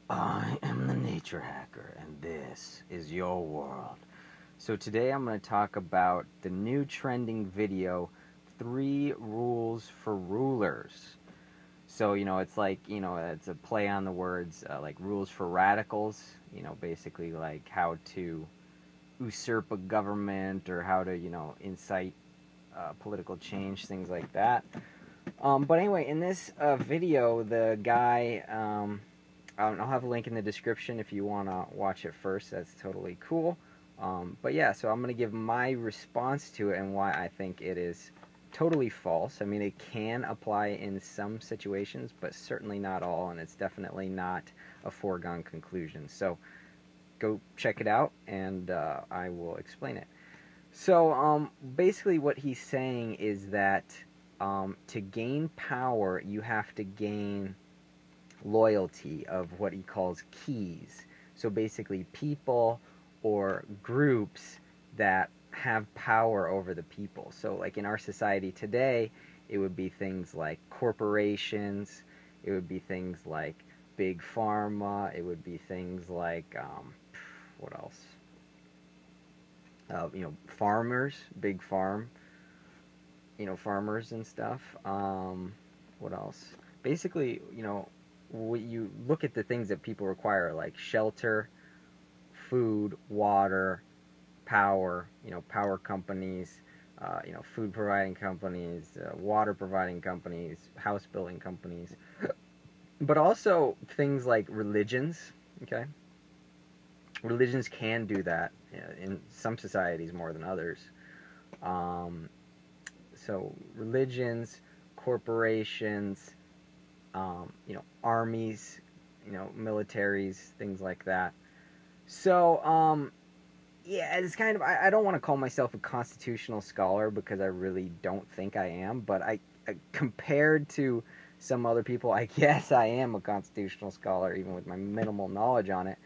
I am the Nature Hacker, and this is your world. So today I'm going to talk about the new trending video, 3 Rules for Rulers. So, it's like, it's a play on the words, like rules for radicals, basically like how to usurp a government or how to, incite political change, things like that. But anyway, in this video, the guy, I'll have a link in the description if you want to watch it first. That's totally cool. But yeah, so I'm going to give my response to it and why I think it is totally false. I mean, it can apply in some situations, but certainly not all, and it's definitely not a foregone conclusion. So go check it out, and I will explain it. So basically what he's saying is that to gain power, you have to gain loyalty of what he calls keys. So basically people or groups that have power over the people. So like in our society today, it would be things like corporations, it would be things like big pharma, it would be things like, what else? Farmers, big farm, farmers and stuff. What else? Basically, when you look at the things that people require, like shelter, food, water, power, power companies, food providing companies, water providing companies, house building companies, but also things like religions, okay? Religions can do that in some societies more than others. So religions, corporations, armies, militaries, things like that. So, yeah, it's kind of, I don't want to call myself a constitutional scholar because I really don't think I am, but I compared to some other people, I guess I am a constitutional scholar, even with my minimal knowledge on it.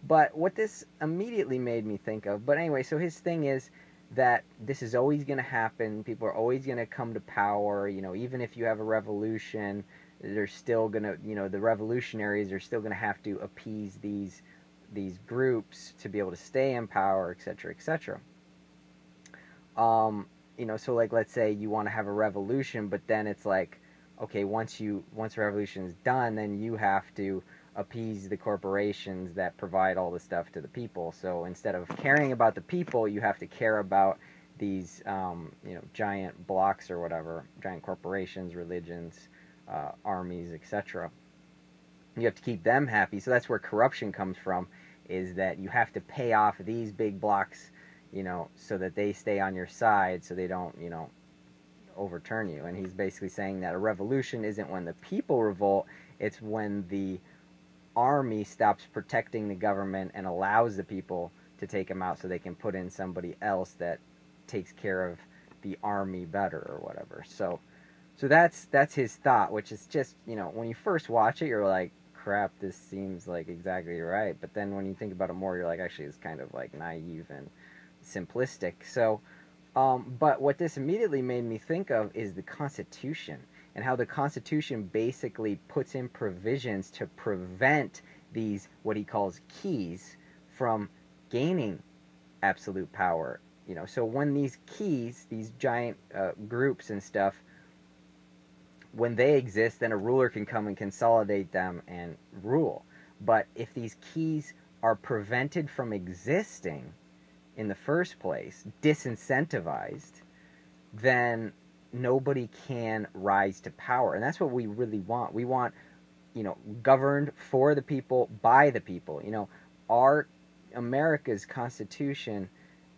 But what this immediately made me think of, but anyway, so his thing is that this is always going to happen. People are always going to come to power. Even if you have a revolution, they're still going to, the revolutionaries are still going to have to appease these groups to be able to stay in power, etc., etc. So like let's say you want to have a revolution, but then it's like, okay, once revolution is done, then you have to appease the corporations that provide all the stuff to the people. So instead of caring about the people, you have to care about these, giant blocks or whatever, giant corporations, religions, armies, etc. You have to keep them happy. So that's where corruption comes from, is that you have to pay off these big blocks, so that they stay on your side, so they don't, overturn you. And he's basically saying that a revolution isn't when the people revolt, it's when the army stops protecting the government and allows the people to take them out so they can put in somebody else that takes care of the army better or whatever. So that's his thought, which is just, when you first watch it, you're like, crap, this seems like exactly right. But then when you think about it more, you're like, actually, it's kind of like naive and simplistic. So, but what this immediately made me think of is the Constitution, and how the Constitution basically puts in provisions to prevent these, what he calls keys, from gaining absolute power. So when these keys, these giant groups and stuff, when they exist, then a ruler can come and consolidate them and rule. But if these keys are prevented from existing in the first place, disincentivized, then nobody can rise to power. And that's what we really want. We want, governed for the people, by the people. Our America's Constitution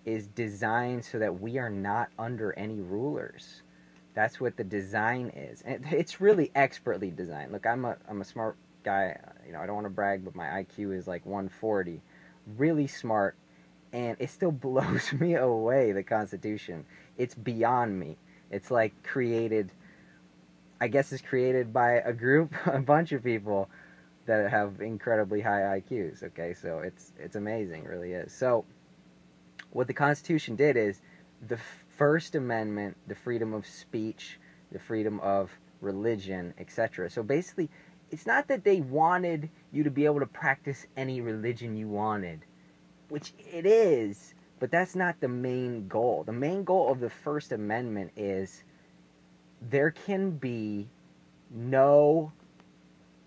is designed so that we are not under any rulers. That's what the design is. And it's really expertly designed. Look, I'm a smart guy. I don't want to brag, but my IQ is like 140. Really smart. And it still blows me away, the Constitution. It's beyond me. It's like created, I guess it's created by a group, a bunch of people that have incredibly high IQs, okay? So it's amazing, it really is. So what the Constitution did is, the First Amendment, the freedom of speech, the freedom of religion, etc. So basically, it's not that they wanted you to be able to practice any religion you wanted, which it is, but that's not the main goal. The main goal of the First Amendment is there can be no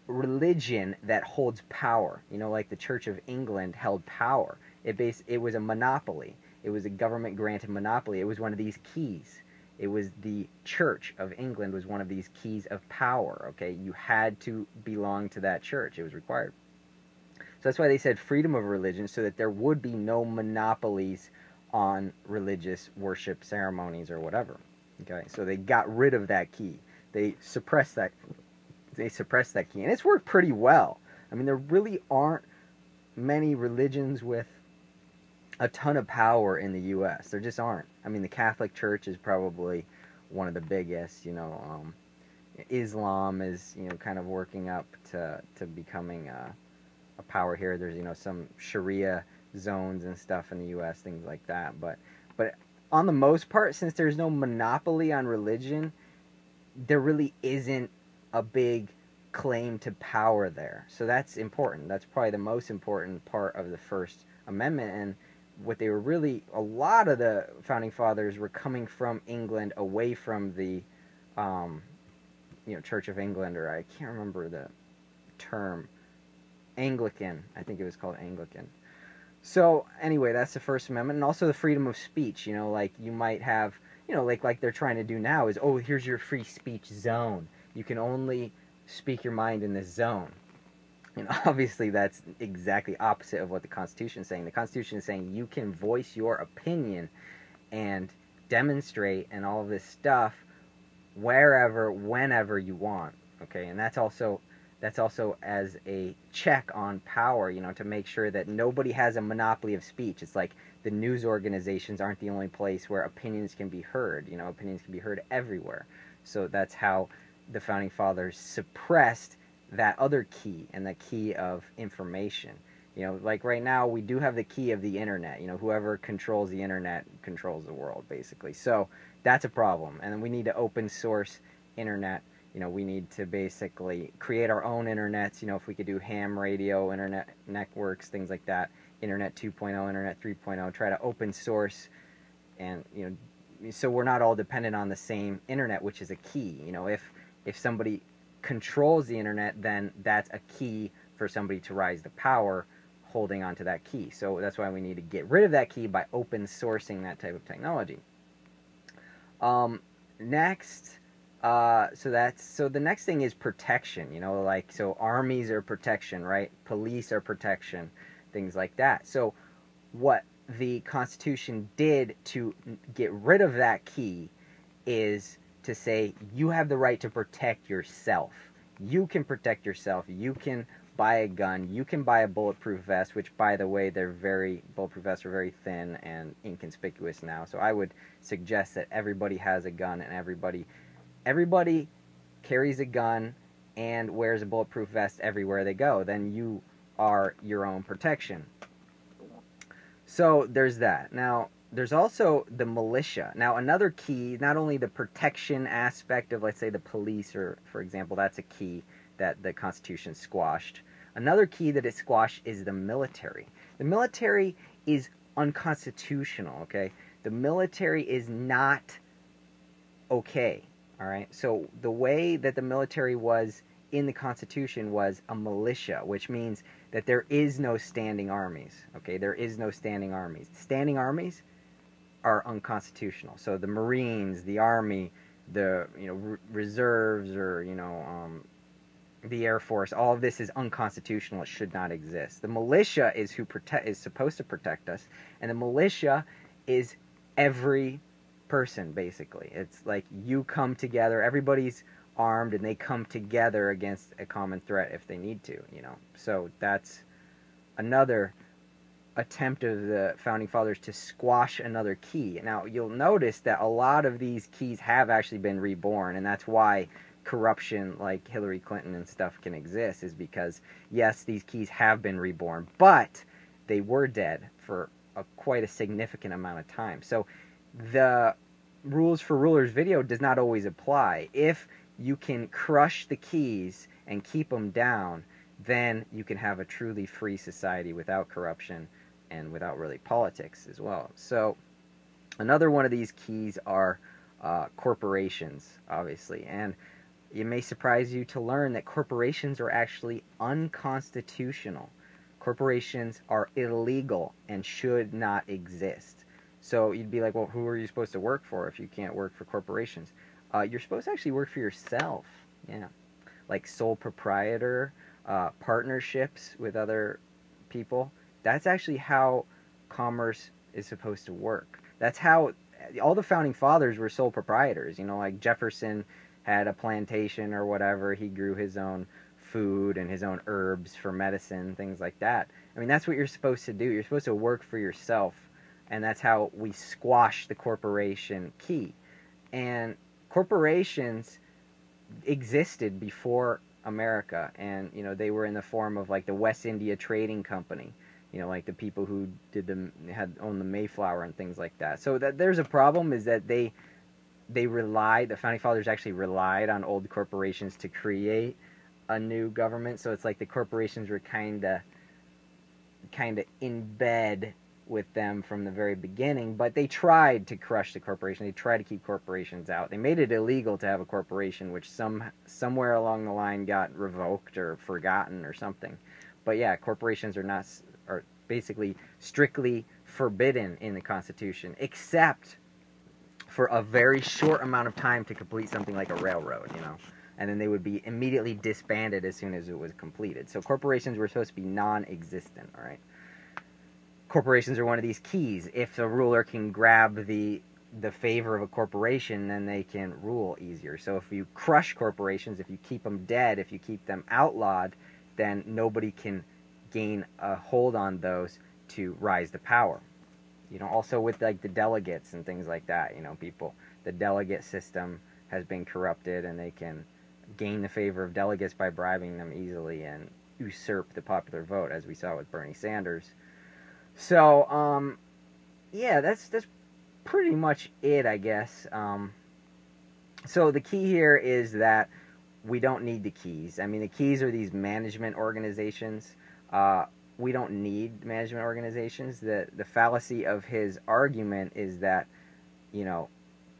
religion that holds power. You know, like the Church of England held power. It was a monopoly. It was a government granted monopoly. It was one of these keys. It was the Church of England was one of these keys of power, okay? You had to belong to that church. It was required. So that's why they said freedom of religion, so that there would be no monopolies on religious worship ceremonies or whatever. Okay? So they got rid of that key. They suppressed that key. And it's worked pretty well. I mean, there really aren't many religions with a ton of power in the U.S. There just aren't. I mean, the Catholic Church is probably one of the biggest. You know, Islam is, you know, kind of working up to becoming a power here. There's, you know, some Sharia zones and stuff in the U.S., things like that. But on the most part, since there's no monopoly on religion, there really isn't a big claim to power there. So that's important. That's probably the most important part of the First Amendment. And what they were really, a lot of the Founding Fathers were coming from England, away from the, you know, Church of England, or I can't remember the term, Anglican. I think it was called Anglican. So anyway, that's the First Amendment, and also the freedom of speech. You know, like you might have, you know, like they're trying to do now is, oh, here's your free speech zone. You can only speak your mind in this zone. And obviously that's exactly opposite of what the Constitution is saying. The Constitution is saying you can voice your opinion and demonstrate and all of this stuff wherever, whenever you want. Okay, and that's also as a check on power, you know, to make sure that nobody has a monopoly of speech. It's like the news organizations aren't the only place where opinions can be heard. You know, opinions can be heard everywhere. So that's how the Founding Fathers suppressed that other key, and the key of information. You know, like right now we do have the key of the internet. You know, whoever controls the internet controls the world, basically. So that's a problem. And then we need to open source internet. You know, we need to basically create our own internets. You know, if we could do ham radio, internet networks, things like that. Internet 2.0, Internet 3.0, try to open source, and, you know, so we're not all dependent on the same internet, which is a key. You know, if somebody controls the internet, then that's a key for somebody to rise to power, holding on to that key. So that's why we need to get rid of that key by open sourcing that type of technology. Next, so the next thing is protection. You know, like, so armies are protection, right? Police are protection, things like that. So what the Constitution did to get rid of that key is to say you have the right to protect yourself. You can protect yourself. You can buy a gun. You can buy a bulletproof vest, which, by the way, bulletproof vests are very thin and inconspicuous now. So I would suggest that everybody has a gun, and everybody carries a gun and wears a bulletproof vest everywhere they go. Then you are your own protection. So there's that. Now, there's also the militia. Now, another key, not only the protection aspect of, let's say, the police, or, for example, that's a key that the Constitution squashed. Another key that it squashed is the military. The military is unconstitutional, okay? The military is not okay, all right? So the way that the military was in the Constitution was a militia, which means that there is no standing armies, okay? There is no standing armies. Standing armies are unconstitutional. So the Marines, the Army, the, you know, reserves, or, you know, the Air Force, all of this is unconstitutional. It should not exist. The militia is is supposed to protect us, and the militia is every person, basically. It's like you come together, everybody's armed, and they come together against a common threat if they need to, you know. So that's another attempt of the Founding Fathers to squash another key. Now, you'll notice that a lot of these keys have actually been reborn, and that's why corruption like Hillary Clinton and stuff can exist, is because, yes, these keys have been reborn, but they were dead for quite a significant amount of time. So the rules for rulers video does not always apply. If you can crush the keys and keep them down, then you can have a truly free society without corruption and without really politics as well. So another one of these keys are corporations, obviously. And it may surprise you to learn that corporations are actually unconstitutional. Corporations are illegal and should not exist. So you'd be like, well, who are you supposed to work for if you can't work for corporations? You're supposed to actually work for yourself. Yeah. Like sole proprietor, partnerships with other people. That's actually how commerce is supposed to work. That's how all the founding fathers were sole proprietors. You know, like Jefferson had a plantation or whatever. He grew his own food and his own herbs for medicine, things like that. I mean, that's what you're supposed to do. You're supposed to work for yourself. And that's how we squash the corporation key. And corporations existed before America, and you know, they were in the form of like the West India Trading Company, you know, like the people who had owned the Mayflower and things like that. So that there's a problem is that the founding fathers actually relied on old corporations to create a new government. So it's like the corporations were kind of in bed with them from the very beginning, but they tried to crush the corporation. They tried to keep corporations out. They made it illegal to have a corporation, which somewhere along the line got revoked or forgotten or something. But yeah, corporations are basically strictly forbidden in the Constitution, except for a very short amount of time to complete something like a railroad, you know, and then they would be immediately disbanded as soon as it was completed. So corporations were supposed to be non-existent, all right? Corporations are one of these keys. If the ruler can grab the favor of a corporation, then they can rule easier. So if you crush corporations, if you keep them dead, if you keep them outlawed, then nobody can gain a hold on those to rise to power. You know, also with like the delegates and things like that, you know, the delegate system has been corrupted, and they can gain the favor of delegates by bribing them easily and usurp the popular vote, as we saw with Bernie Sanders. So, yeah, that's pretty much it, I guess. So the key here is that we don't need the keys. I mean, the keys are these management organizations. We don't need management organizations. The fallacy of his argument is that, you know,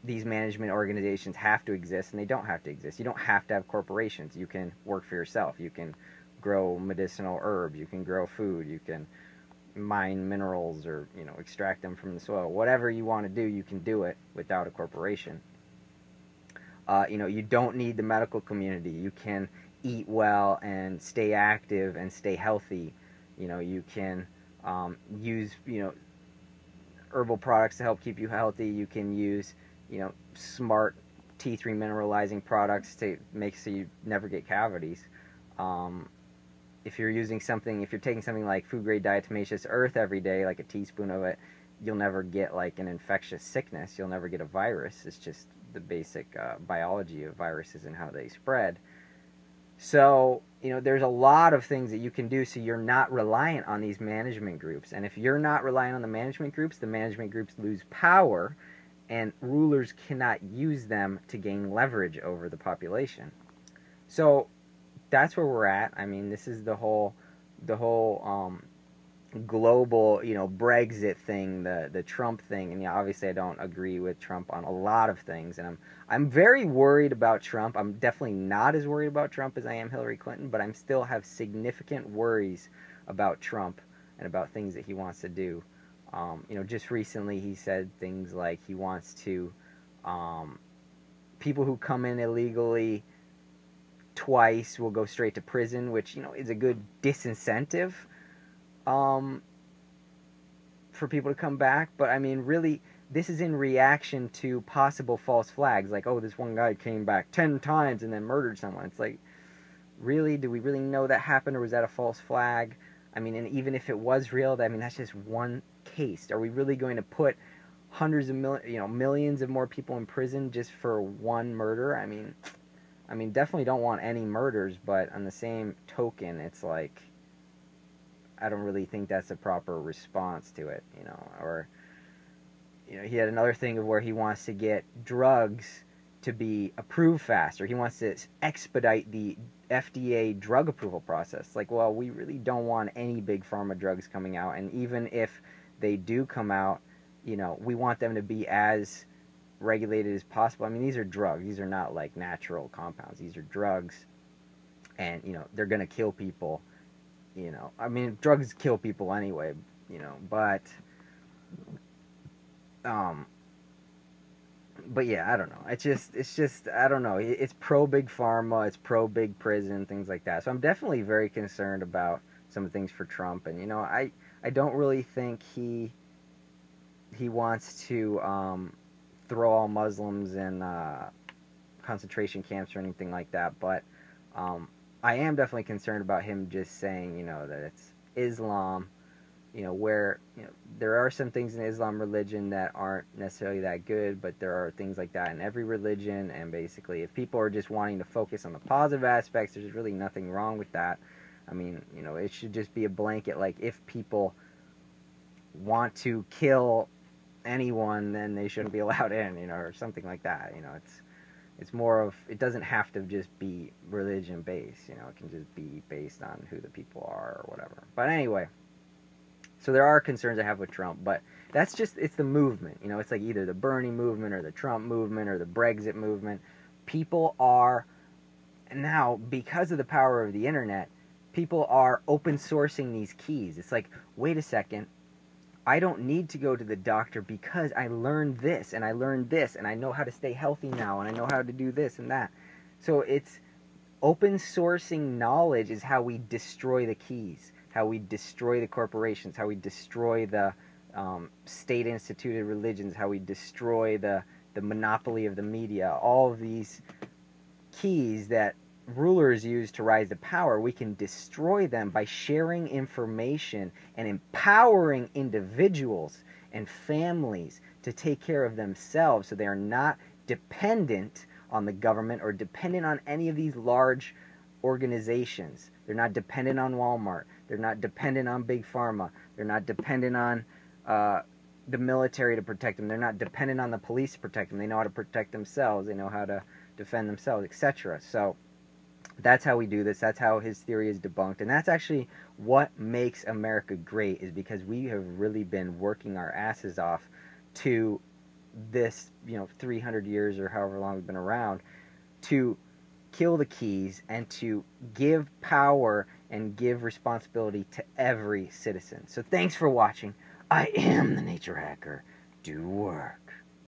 these management organizations have to exist, and they don't have to exist. You don't have to have corporations. You can work for yourself. You can grow medicinal herbs. You can grow food. You can mine minerals, or you know, extract them from the soil. Whatever you want to do, you can do it without a corporation. You know, you don't need the medical community. You can eat well and stay active and stay healthy. You know, you can use, you know, herbal products to help keep you healthy. You can use, you know, smart T3 mineralizing products to make so you never get cavities. If you're taking something like food grade diatomaceous earth every day, like a teaspoon of it, you'll never get like an infectious sickness. You'll never get a virus. It's just the basic biology of viruses and how they spread. So, you know, there's a lot of things that you can do so you're not reliant on these management groups. And if you're not relying on the management groups lose power, and rulers cannot use them to gain leverage over the population. So that's where we're at. I mean, this is the whole global, you know, Brexit thing, the Trump thing, and yeah, obviously I don't agree with Trump on a lot of things, and I'm very worried about Trump. I'm definitely not as worried about Trump as I am Hillary Clinton, but I still have significant worries about Trump and about things that he wants to do. You know, just recently he said things like he wants to, people who come in illegally twice will go straight to prison, which, you know, is a good disincentive for people to come back. But I mean, really, this is in reaction to possible false flags, like, oh, this one guy came back 10 times and then murdered someone. It's like, really, do we really know that happened, or was that a false flag? I mean, and even if it was real, I mean, that's just one case. Are we really going to put hundreds of millions of more people in prison just for one murder? I mean, definitely don't want any murders, but on the same token, it's like, I don't really think that's a proper response to it, you know. Or, you know, he had another thing of where he wants to get drugs to be approved faster. He wants to expedite the FDA drug approval process. Like, well, we really don't want any big pharma drugs coming out, and even if they do come out, you know, we want them to be as regulated as possible. I mean, these are drugs. These are not like natural compounds. These are drugs, and you know, they're gonna kill people. You know, I mean, drugs kill people anyway. You know, but yeah, I don't know. It's just I don't know. It's pro big pharma, it's pro big prison, things like that. So I'm definitely very concerned about some things for Trump, and you know, I don't really think he wants to throw all Muslims in concentration camps or anything like that. But I am definitely concerned about him just saying, you know, that it's Islam. You know, where, you know, there are some things in Islam religion that aren't necessarily that good, but there are things like that in every religion, and basically if people are just wanting to focus on the positive aspects, there's really nothing wrong with that. I mean, you know, it should just be a blanket, like, if people want to kill anyone, then they shouldn't be allowed in, you know, or something like that. You know, it's more of, it doesn't have to just be religion based, you know, it can just be based on who the people are or whatever. But anyway, so there are concerns I have with Trump, but that's just, it's the movement. You know, it's like either the Bernie movement or the Trump movement or the Brexit movement. People are, now, because of the power of the internet, people are open sourcing these keys. It's like, wait a second, I don't need to go to the doctor because I learned this and I learned this and I know how to stay healthy now and I know how to do this and that. So it's open sourcing knowledge is how we destroy the keys, how we destroy the corporations, how we destroy the state-instituted religions, how we destroy the monopoly of the media. All of these keys that rulers use to rise to power, we can destroy them by sharing information and empowering individuals and families to take care of themselves so they are not dependent on the government or dependent on any of these large organizations. They're not dependent on Walmart. They're not dependent on Big Pharma. They're not dependent on the military to protect them. They're not dependent on the police to protect them. They know how to protect themselves. They know how to defend themselves, etc. So that's how we do this. That's how his theory is debunked. And that's actually what makes America great, is because we have really been working our asses off to this, you know, 300 years or however long we've been around, to kill the keys and to give power and give responsibility to every citizen. So thanks for watching. I am the Nature Hacker. Do work.